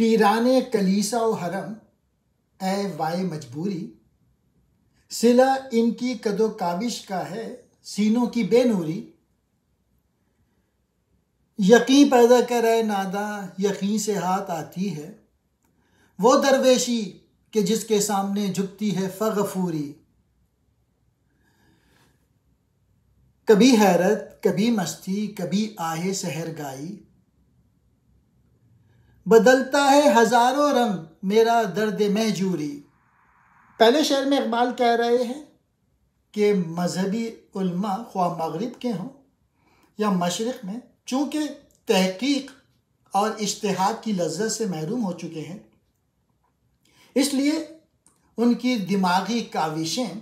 پیرانے کلیسا و حرم اے وائے مجبوری، صلہ ان کی کد و کاوش کا ہے سینوں کی بے نوری۔ یقین پیدا کر اے ناداں، یقین سے ہاتھ آتی ہے وہ درویشی کہ جس کے سامنے جھکتی ہے فغفوری۔ کبھی حیرت کبھی مستی کبھی آہ سحر گائی، بدلتا ہے ہزاروں رنگ میرا درد مہجوری۔ پہلے شعر میں اقبال کہہ رہے ہیں کہ مذہبی علماء خواہ مغرب کے ہوں یا مشرق میں، چونکہ تحقیق اور اجتہاد کی لذت سے محروم ہو چکے ہیں، اس لیے ان کی دماغی کاوشیں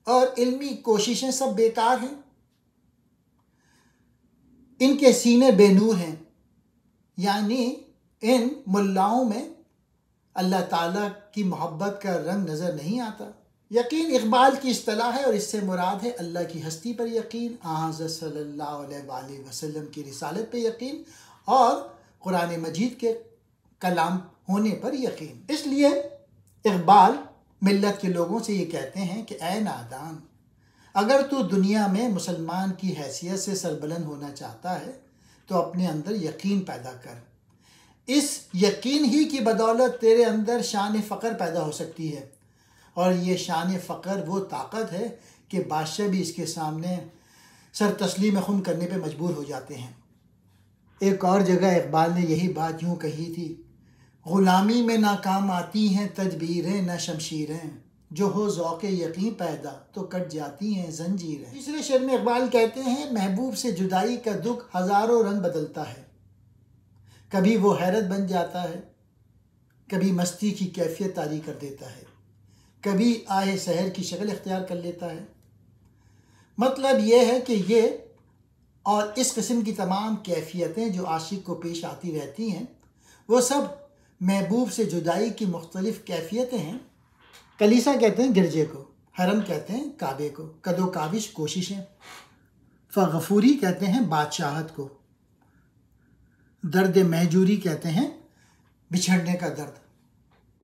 اور علمی کوششیں سب بیکار ہیں۔ ان کے سینے بے نور ہیں، یعنی ان ملاؤں میں اللہ تعالیٰ کی محبت کا رنگ نظر نہیں آتا۔ یقین اقبال کی اصطلاح ہے اور اس سے مراد ہے اللہ کی ہستی پر یقین، حضرت صلی اللہ علیہ وآلہ وسلم کی رسالت پہ یقین اور قرآن مجید کے کلام ہونے پر یقین۔ اس لیے اقبال ملت کے لوگوں سے یہ کہتے ہیں کہ اے نادان، اگر تو دنیا میں مسلمان کی حیثیت سے سربلند ہونا چاہتا ہے تو اپنے اندر یقین پیدا کر۔ اس یقین ہی کی بدولت تیرے اندر شان فقر پیدا ہو سکتی ہے، اور یہ شان فقر وہ طاقت ہے کہ بادشاہ بھی اس کے سامنے سر تسلیم خم کرنے پہ مجبور ہو جاتے ہیں۔ ایک اور جگہ اقبال نے یہی بات یوں کہی تھی، غلامی میں ناکام آتی ہیں تدبیریں نہ شمشیریں، جو ہو ذوق یقین پیدا تو کٹ جاتی ہیں زنجیریں۔ تیسرے شعر میں اقبال کہتے ہیں، محبوب سے جدائی کا دکھ ہزاروں رنگ بدلتا ہے، کبھی وہ حیرت بن جاتا ہے، کبھی مستی کی کیفیت طاری کر دیتا ہے، کبھی آہ سحر کی شکل اختیار کر لیتا ہے۔ مطلب یہ ہے کہ یہ اور اس قسم کی تمام کیفیتیں جو عاشق کو پیش آتی رہتی ہیں، وہ سب محبوب سے جدائی کی مختلف کیفیتیں ہیں۔ کلیسا کہتے ہیں گرجے کو، حرم کہتے ہیں کعبے کو، کد و کاوش کوششیں، فغفوری کہتے ہیں بادشاہت کو، درد مہجوری کہتے ہیں بچھڑنے کا درد۔